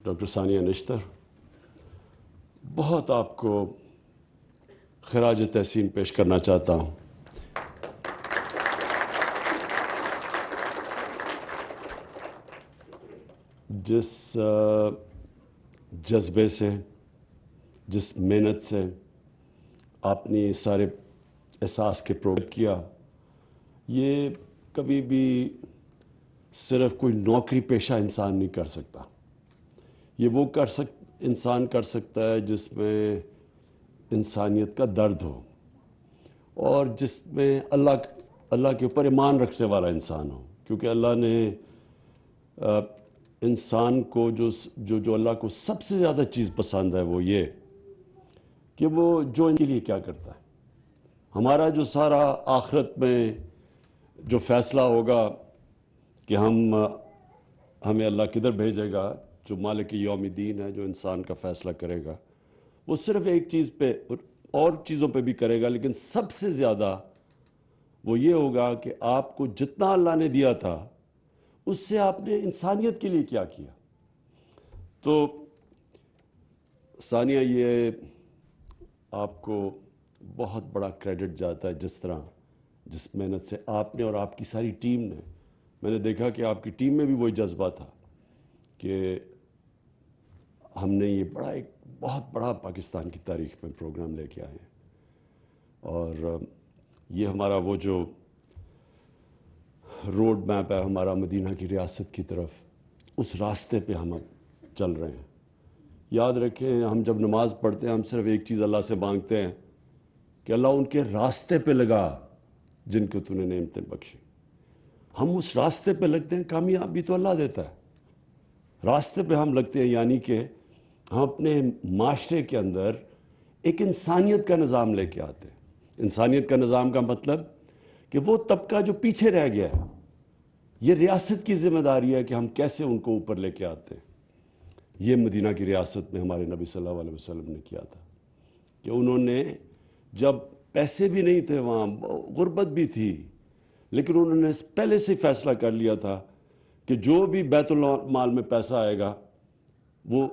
Doctor ثانیہ نشتر، بہت آپ کو خراج تحسین پیش کرنا چاہتا ہوں۔ جس جذبے سے، جس محنت سے آپ نے یہ سارے احساس کے پروگرام کیا، یہ کبھی بھی صرف کوئی نوکری پیشہ انسان نہیں کر سکتا۔ یہ وہ انسان کر سکتا ہے جس میں انسانیت کا درد ہو اور جس میں اللہ کے اوپر ایمان رکھنے والا انسان ہو، کیونکہ اللہ نے انسان کو جو اللہ کو سب سے زیادہ چیز پسند ہے وہ یہ کہ وہ جو ان کے لیے کیا کرتا ہے۔ ہمارا جو سارا آخرت میں جو فیصلہ ہوگا کہ ہمیں اللہ کدھر بھیجے گا، جو مالک یوم الدین ہے، جو انسان کا فیصلہ کرے گا، وہ صرف ایک چیز پہ اور چیزوں پہ بھی کرے گا، لیکن سب سے زیادہ وہ یہ ہوگا کہ آپ کو جتنا اللہ نے دیا تھا اس سے آپ نے انسانیت کے لیے کیا کیا۔ تو ثانیہ، یہ آپ کو بہت بڑا کریڈٹ جاتا ہے، جس محنت سے آپ نے اور آپ کی ساری ٹیم نے، میں نے دیکھا کہ آپ کی ٹیم میں بھی وہی جذبہ تھا کہ ہم نے یہ ایک بہت بڑا پاکستان کی تاریخ میں پروگرام لے کے آئے ہیں، اور یہ ہمارا وہ جو روڈ میپ ہے ہمارا مدینہ کی ریاست کی طرف، اس راستے پہ ہم اب چل رہے ہیں۔ یاد رکھیں، ہم جب نماز پڑھتے ہیں ہم صرف ایک چیز اللہ سے مانگتے ہیں کہ اللہ ان کے راستے پہ لگا جن کو تو نے نعمتیں بخشی۔ ہم اس راستے پہ لگتے ہیں، کامیابی تو اللہ دیتا ہے۔ راستے پہ ہم لگتے ہیں، یعنی کہ ہم اپنے معاشرے کے اندر ایک انسانیت کا نظام لے کے آتے ہیں۔ انسانیت کا نظام کا مطلب کہ وہ طبقہ جو پیچھے رہ گیا ہے، یہ ریاست کی ذمہ داری ہے کہ ہم کیسے ان کو اوپر لے کے آتے ہیں۔ یہ مدینہ کی ریاست میں ہمارے نبی صلی اللہ علیہ وسلم نے کیا تھا کہ انہوں نے، جب پیسے بھی نہیں تھے، وہاں غربت بھی تھی، لیکن انہوں نے پہلے سے فیصلہ کر لیا تھا کہ جو بھی بیت المال میں پیسہ آئے گا وہ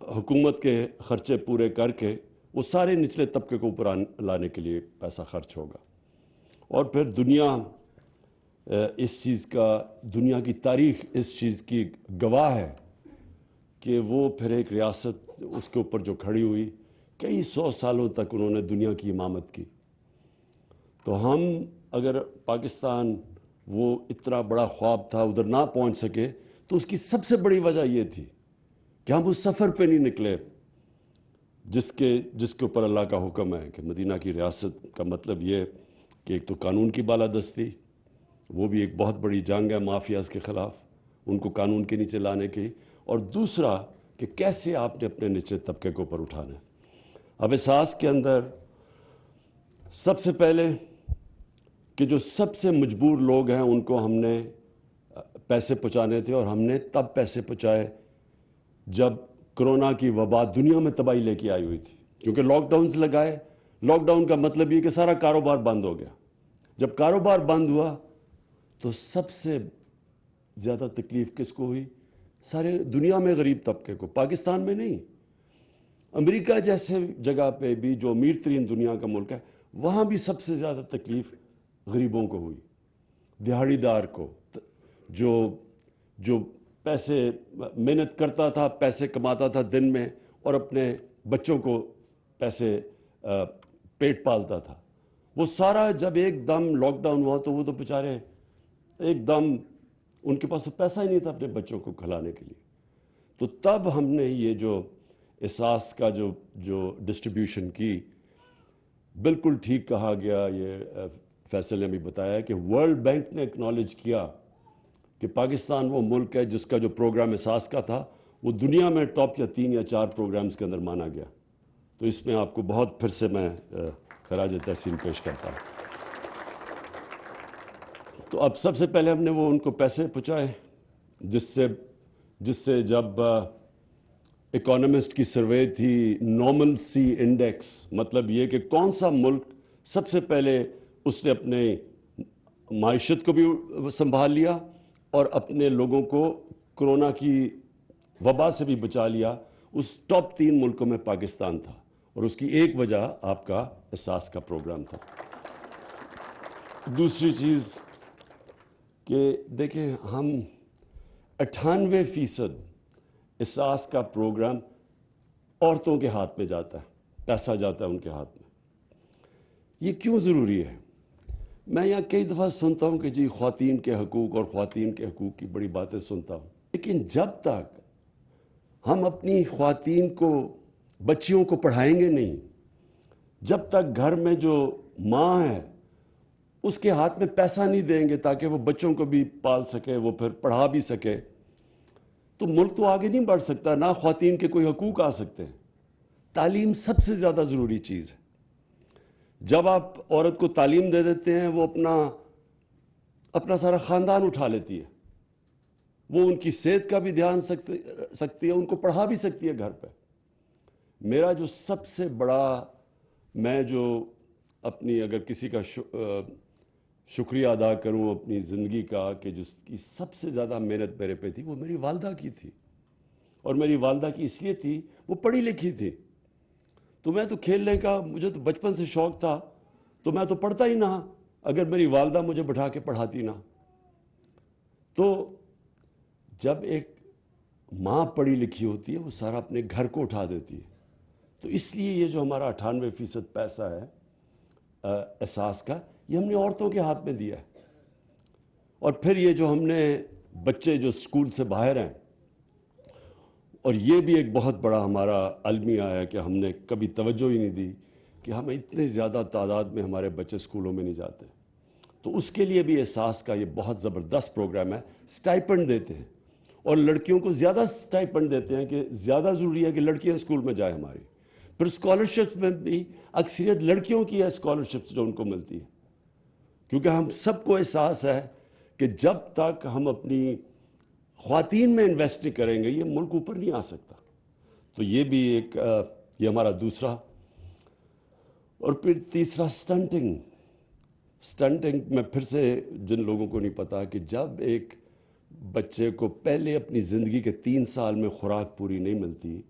حکومت کے خرچے پورے کر کے وہ سارے نچلے طبقے کو اوپر لانے کے لیے پیسہ خرچ ہوگا۔ اور پھر دنیا کی تاریخ اس چیز کی گواہ ہے کہ وہ پھر ایک ریاست اس کے اوپر جو کھڑی ہوئی، کئی 100 سالوں تک انہوں نے دنیا کی امامت کی۔ تو ہم اگر پاکستان وہ اتنا بڑا خواب تھا ادھر نہ پہنچ سکے، تو اس کی سب سے بڑی وجہ یہ تھی کہ ہم اس سفر پہ نہیں نکلے جس کے اوپر اللہ کا حکم ہے کہ مدینہ کی ریاست کا مطلب یہ کہ ایک تو قانون کی بالادستی، وہ بھی ایک بہت بڑی جنگ ہے مافیاز کے خلاف، ان کو قانون کے نیچے لانے کی، اور دوسرا کہ کیسے آپ نے اپنے نچلے طبقے کو اوپر اٹھانا ہے۔ اب احساس کے اندر سب سے پہلے کہ جو سب سے مجبور لوگ ہیں ان کو ہم نے پیسے پہنچانے تھے، اور ہم نے تب پیسے پہنچائے جب کرونا کی وبا دنیا میں تباہی لے کے آئی ہوئی تھی، کیونکہ لاک ڈاؤنز لگائے۔ لاک ڈاؤن کا مطلب یہ کہ سارا کاروبار بند ہو گیا۔ جب کاروبار بند ہوا تو سب سے زیادہ تکلیف کس کو ہوئی؟ سارے دنیا میں غریب طبقے کو، پاکستان میں نہیں۔ امریکہ جیسے جگہ پہ بھی جو امیر ترین دنیا کا ملک ہے، وہاں بھی سب سے زیادہ تکلیف غریبوں کو ہوئی، دہاڑی دار کو، جو پیسے محنت کرتا تھا، پیسے کماتا تھا دن میں، اور اپنے بچوں کو پیسے پیٹ پالتا تھا۔ وہ سارا جب ایک دم لاک ڈاؤن ہوا تو وہ تو بیچارے ایک دم ان کے پاس تو پیسہ ہی نہیں تھا اپنے بچوں کو کھلانے کے لیے۔ تو تب ہم نے یہ جو احساس کا جو ڈسٹریبیوشن کی، بالکل ٹھیک کہا گیا، یہ فیصل نے بھی بتایا کہ ورلڈ بینک نے اکنالج کیا کہ پاکستان وہ ملک ہے جس کا جو پروگرام احساس کا تھا وہ دنیا میں ٹاپ یا 3 یا 4 پروگرامز کے اندر مانا گیا۔ تو اس میں آپ کو بہت پھر سے میں خراج تحسین پیش کرتا ہوں۔ تو اب سب سے پہلے ہم نے ان کو پیسے پہنچائے، جس سے جب اکانومسٹ کی سروے تھی نارمل سی انڈیکس، مطلب یہ کہ کون سا ملک سب سے پہلے اس نے اپنے معیشت کو بھی سنبھال لیا اور اپنے لوگوں کو کرونا کی وبا سے بھی بچا لیا. اس ٹاپ 3 ملکوں میں پاکستان تھا, اور اس کی ایک وجہ آپ کا احساس کا پروگرام تھا. دوسری چیز کہ دیکھیں, ہم 98% احساس کا پروگرام عورتوں کے ہاتھ میں جاتا ہے, پیسہ جاتا ہے ان کے ہاتھ میں. یہ کیوں ضروری ہے؟ میں یہاں کئی دفعہ سنتا ہوں کہ جی خواتین کے حقوق اور خواتین کے حقوق کی بڑی باتیں سنتا ہوں, لیکن جب تک ہم اپنی خواتین کو, بچیوں کو پڑھائیں گے نہیں, جب تک گھر میں جو ماں ہے اس کے ہاتھ میں پیسہ نہیں دیں گے تاکہ وہ بچوں کو بھی پال سکے, وہ پھر پڑھا بھی سکے, تو ملک تو آگے نہیں بڑھ سکتا, نہ خواتین کے کوئی حقوق آ سکتے ہیں. تعلیم سب سے زیادہ ضروری چیز ہے. جب آپ عورت کو تعلیم دے دیتے ہیں, وہ اپنا سارا خاندان اٹھا لیتی ہے. وہ ان کی صحت کا بھی دھیان سکتی ہے, ان کو پڑھا بھی سکتی ہے گھر پہ. میرا جو سب سے بڑا, میں جو اپنی اگر کسی کا شکریہ ادا کروں اپنی زندگی کا, کہ جس کی سب سے زیادہ محنت میرے پہ تھی, وہ میری والدہ کی تھی. اور میری والدہ کی اس لیے تھی, وہ پڑھی لکھی تھی. تو میں تو کھیلنے کا, مجھے تو بچپن سے شوق تھا, تو میں تو پڑھتا ہی نہ اگر میری والدہ مجھے بٹھا کے پڑھاتی نہ. تو جب ایک ماں پڑھی لکھی ہوتی ہے, وہ سارا اپنے گھر کو اٹھا دیتی ہے. تو اس لیے یہ جو ہمارا 98% پیسہ ہے احساس کا, یہ ہم نے عورتوں کے ہاتھ میں دیا ہے. اور پھر یہ جو ہم نے بچے جو اسکول سے باہر ہیں, اور یہ بھی ایک بہت بڑا ہمارا المیہ ہے کہ ہم نے کبھی توجہ ہی نہیں دی کہ ہمیں اتنے زیادہ تعداد میں ہمارے بچے اسکولوں میں نہیں جاتے. تو اس کے لیے بھی احساس کا یہ بہت زبردست پروگرام ہے. اسٹائپنڈ دیتے ہیں, اور لڑکیوں کو زیادہ اسٹائپنڈ دیتے ہیں کہ زیادہ ضروری ہے کہ لڑکیاں اسکول میں جائیں ہماری. پھر اسکالرشپس میں بھی اکثریت لڑکیوں کی ہے, اسکالرشپس جو ان کو ملتی ہے, کیونکہ ہم سب کو احساس ہے کہ جب تک ہم اپنی خواتین میں انویسٹ نہیں کریں گے, یہ ملک اوپر نہیں آ سکتا. تو یہ بھی ایک, یہ ہمارا دوسرا. اور پھر تیسرا سٹنٹنگ. سٹنٹنگ میں پھر سے جن لوگوں کو نہیں پتا کہ جب ایک بچے کو پہلے اپنی زندگی کے 3 سال میں خوراک پوری نہیں ملتی,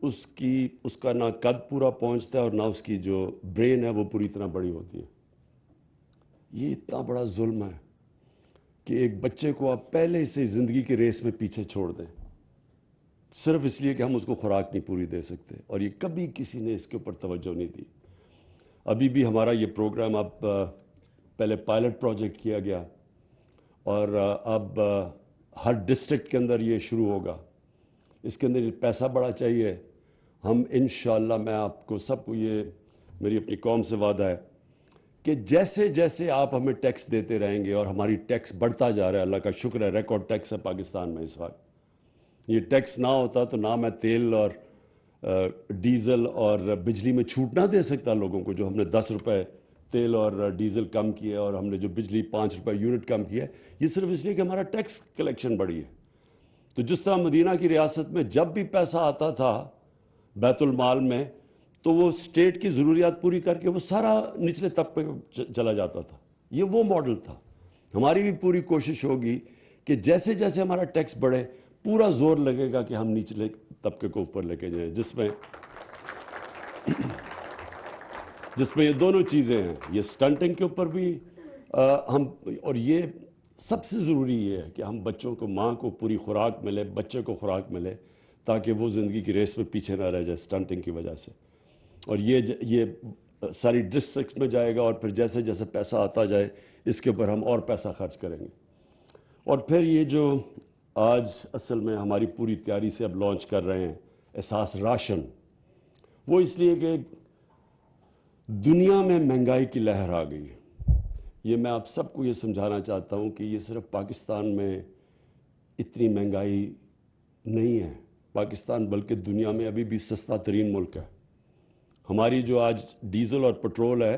اس کا نہ قد پورا پہنچتا ہے اور نہ اس کی جو برین ہے وہ پوری طرح بڑی ہوتی ہے. یہ اتنا بڑا ظلم ہے کہ ایک بچے کو آپ پہلے سے زندگی کے ریس میں پیچھے چھوڑ دیں, صرف اس لیے کہ ہم اس کو خوراک نہیں پوری دے سکتے. اور یہ کبھی کسی نے اس کے اوپر توجہ نہیں دی. ابھی بھی ہمارا یہ پروگرام اب پہلے پائلٹ پروجیکٹ کیا گیا, اور اب ہر ڈسٹرکٹ کے اندر یہ شروع ہوگا. اس کے اندر پیسہ بڑا چاہیے. ہم انشاءاللہ, میں آپ کو سب کو, یہ میری اپنی قوم سے وعدہ ہے کہ جیسے جیسے آپ ہمیں ٹیکس دیتے رہیں گے, اور ہماری ٹیکس بڑھتا جا رہا ہے, اللہ کا شکر ہے, ریکارڈ ٹیکس ہے پاکستان میں اس وقت. یہ ٹیکس نہ ہوتا تو نہ میں تیل اور ڈیزل اور بجلی میں چھوٹ نہ دے سکتا لوگوں کو. جو ہم نے 10 روپے تیل اور ڈیزل کم کیے, اور ہم نے جو بجلی 5 روپے یونٹ کم کیا ہے, یہ صرف اس لیے کہ ہمارا ٹیکس کلیکشن بڑھی ہے. تو جس طرح مدینہ کی ریاست میں جب بھی پیسہ آتا تھا بیت المال میں, تو وہ اسٹیٹ کی ضروریات پوری کر کے وہ سارا نچلے طبقے پہ چلا جاتا تھا. یہ وہ ماڈل تھا. ہماری بھی پوری کوشش ہوگی کہ جیسے جیسے ہمارا ٹیکس بڑھے, پورا زور لگے گا کہ ہم نچلے طبقے کو اوپر لے کے جائیں, جس میں یہ دونوں چیزیں ہیں. یہ سٹنٹنگ کے اوپر بھی ہم, اور یہ سب سے ضروری یہ ہے کہ ہم بچوں کو, ماں کو پوری خوراک ملے, بچے کو خوراک ملے, تاکہ وہ زندگی کی ریس میں پیچھے نہ رہ جائے سٹنٹنگ کی وجہ سے. اور یہ ساری ڈسٹرکٹس میں جائے گا, اور پھر جیسے جیسے پیسہ آتا جائے اس کے اوپر ہم اور پیسہ خرچ کریں گے. اور پھر یہ جو آج اصل میں ہماری پوری تیاری سے اب لانچ کر رہے ہیں احساس راشن, وہ اس لیے کہ دنیا میں مہنگائی کی لہر آ گئی ہے. یہ میں آپ سب کو یہ سمجھانا چاہتا ہوں کہ یہ صرف پاکستان میں اتنی مہنگائی نہیں ہے. پاکستان بلکہ دنیا میں ابھی بھی سستا ترین ملک ہے. ہماری جو آج ڈیزل اور پٹرول ہے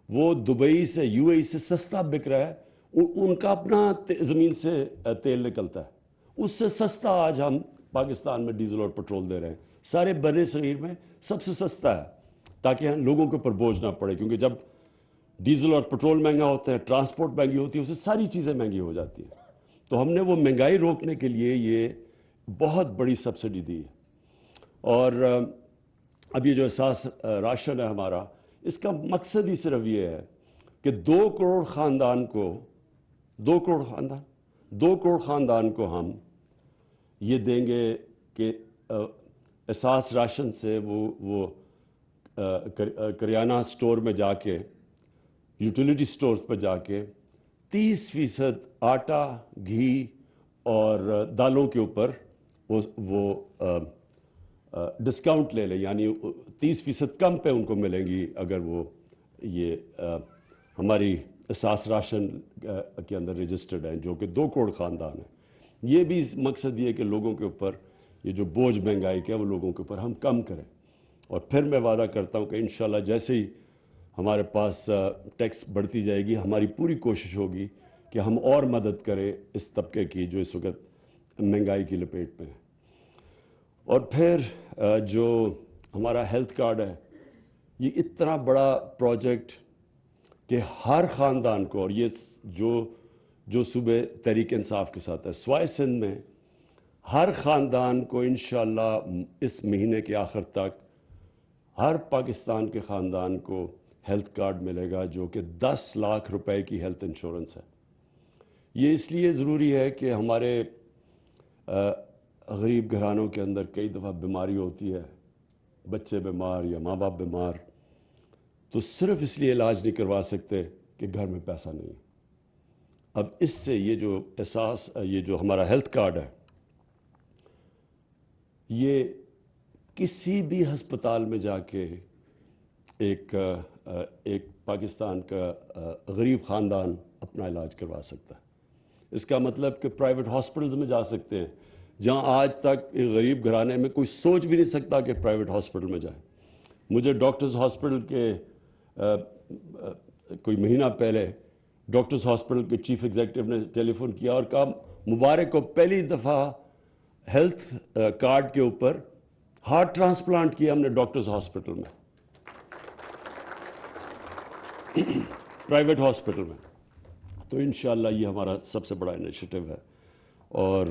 وہ دبئی سے, یو اے ای سے سستا بک رہا ہے. ان کا اپنا زمین سے تیل نکلتا ہے, اس سے سستا آج ہم پاکستان میں ڈیزل اور پٹرول دے رہے ہیں. سارے بر صغیر میں سب سے سستا ہے, تاکہ لوگوں کے اوپر بوجھ نہ پڑے. کیونکہ جب ڈیزل اور پٹرول مہنگا ہوتا ہے, ٹرانسپورٹ مہنگی ہوتی ہے, اس سے ساری چیزیں مہنگی ہو جاتی ہیں. تو ہم نے وہ مہنگائی روکنے کے لیے یہ بہت بڑی سبسڈی دی ہے. اور اب یہ جو احساس راشن ہے ہمارا، اس کا مقصد ہی صرف یہ ہے کہ 2 کروڑ خاندان کو 2 کروڑ خاندان کو ہم یہ دیں گے کہ احساس راشن سے وہ کریانہ سٹور میں جا کے، یوٹیلیٹی سٹورز پر جا کے 30% آٹا، گھی اور دالوں کے اوپر وہ ڈسکاؤنٹ لے لیں، یعنی 30% کم پہ ان کو ملیں گی اگر وہ یہ ہماری احساس راشن کے اندر رجسٹرڈ ہیں، جو کہ 2 کروڑ خاندان ہیں. یہ بھی مقصد یہ ہے کہ لوگوں کے اوپر یہ جو بوجھ مہنگائی کا ہے وہ لوگوں کے اوپر ہم کم کریں. اور پھر میں وعدہ کرتا ہوں کہ انشاءاللہ جیسے ہی ہمارے پاس ٹیکس بڑھتی جائے گی، ہماری پوری کوشش ہوگی کہ ہم اور مدد کریں اس طبقے کی جو اس وقت مہنگائی کی لپیٹ میں ہے. اور پھر جو ہمارا ہیلتھ کارڈ ہے، یہ اتنا بڑا پروجیکٹ کہ ہر خاندان کو، اور یہ جو صوبے تحریک انصاف کے ساتھ ہے، سوائے سندھ میں ہر خاندان کو انشاءاللہ اس مہینے کے آخر تک ہر پاکستان کے خاندان کو ہیلتھ کارڈ ملے گا، جو کہ 10 لاکھ روپے کی ہیلتھ انشورنس ہے. یہ اس لیے ضروری ہے کہ ہمارے غریب گھرانوں کے اندر کئی دفعہ بیماری ہوتی ہے، بچے بیمار یا ماں باپ بیمار، تو صرف اس لیے علاج نہیں کروا سکتے کہ گھر میں پیسہ نہیں ہے. اب اس سے یہ جو ہمارا ہیلتھ کارڈ ہے، یہ کسی بھی ہسپتال میں جا کے ایک پاکستان کا غریب خاندان اپنا علاج کروا سکتا ہے. اس کا مطلب کہ پرائیویٹ ہاسپٹلز میں جا سکتے ہیں، جہاں آج تک ایک غریب گھرانے میں کوئی سوچ بھی نہیں سکتا کہ پرائیویٹ ہاسپٹل میں جائے. مجھے ڈاکٹرز ہاسپٹل کے کوئی مہینہ پہلے ڈاکٹرز ہاسپٹل کے چیف ایگزیکٹو نے ٹیلی فون کیا اور کہا مبارک کو پہلی دفعہ ہیلتھ کارڈ کے اوپر ہارٹ ٹرانسپلانٹ کیا ہم نے ڈاکٹرز ہاسپٹل میں، پرائیویٹ ہاسپٹل میں. تو انشاءاللہ یہ ہمارا سب سے بڑا انیشیٹو ہے. اور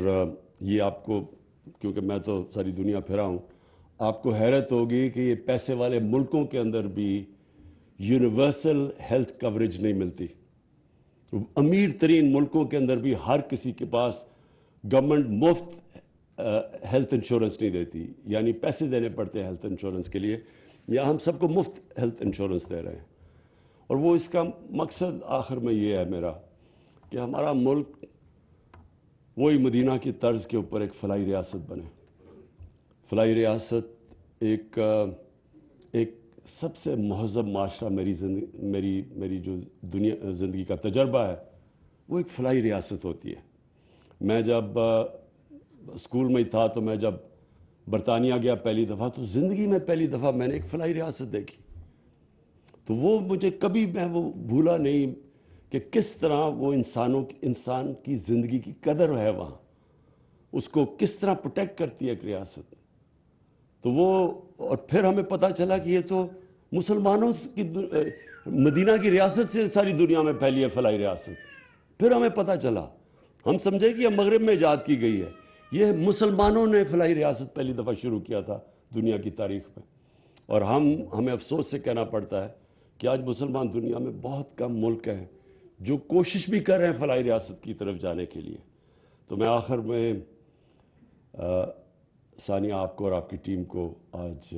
یہ آپ کو، کیونکہ میں تو ساری دنیا پھرا ہوں، آپ کو حیرت ہوگی کہ یہ پیسے والے ملکوں کے اندر بھی یونیورسل ہیلتھ کوریج نہیں ملتی. امیر ترین ملکوں کے اندر بھی ہر کسی کے پاس گورنمنٹ مفت ہیلتھ انشورنس نہیں دیتی، یعنی پیسے دینے پڑتے ہیں ہیلتھ انشورنس کے لیے. یا ہم سب کو مفت ہیلتھ انشورنس دے رہے ہیں. اور وہ اس کا مقصد آخر میں یہ ہے میرا کہ ہمارا ملک وہی مدینہ کی طرز کے اوپر ایک فلاحی ریاست بنے. فلاحی ریاست ایک سب سے مہذب معاشرہ، میری جو زندگی کا تجربہ ہے وہ ایک فلاحی ریاست ہوتی ہے. میں جب اسکول میں تھا تو میں جب برطانیہ گیا پہلی دفعہ، تو زندگی میں پہلی دفعہ میں نے ایک فلاحی ریاست دیکھی. تو وہ مجھے کبھی میں وہ بھولا نہیں کہ کس طرح وہ انسان کی زندگی کی قدر ہے وہاں، اس کو کس طرح پروٹیکٹ کرتی ہے ایک ریاست. تو وہ، اور پھر ہمیں پتہ چلا کہ یہ تو مسلمانوں کی مدینہ کی ریاست سے ساری دنیا میں پھیلی ہے فلاحی ریاست. پھر ہمیں پتہ چلا، ہم سمجھے کہ یہ مغرب میں ایجاد کی گئی ہے. یہ مسلمانوں نے فلاحی ریاست پہلی دفعہ شروع کیا تھا دنیا کی تاریخ میں. اور ہمیں افسوس سے کہنا پڑتا ہے کہ آج مسلمان دنیا میں بہت کم ملک ہیں جو کوشش بھی کر رہے ہیں فلاحی ریاست کی طرف جانے کے لیے. تو میں آخر میں ثانیہ آپ کو اور آپ کی ٹیم کو آج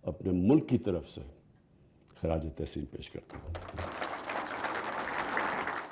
اپنے ملک کی طرف سے خراج تحسین پیش کرتا ہوں.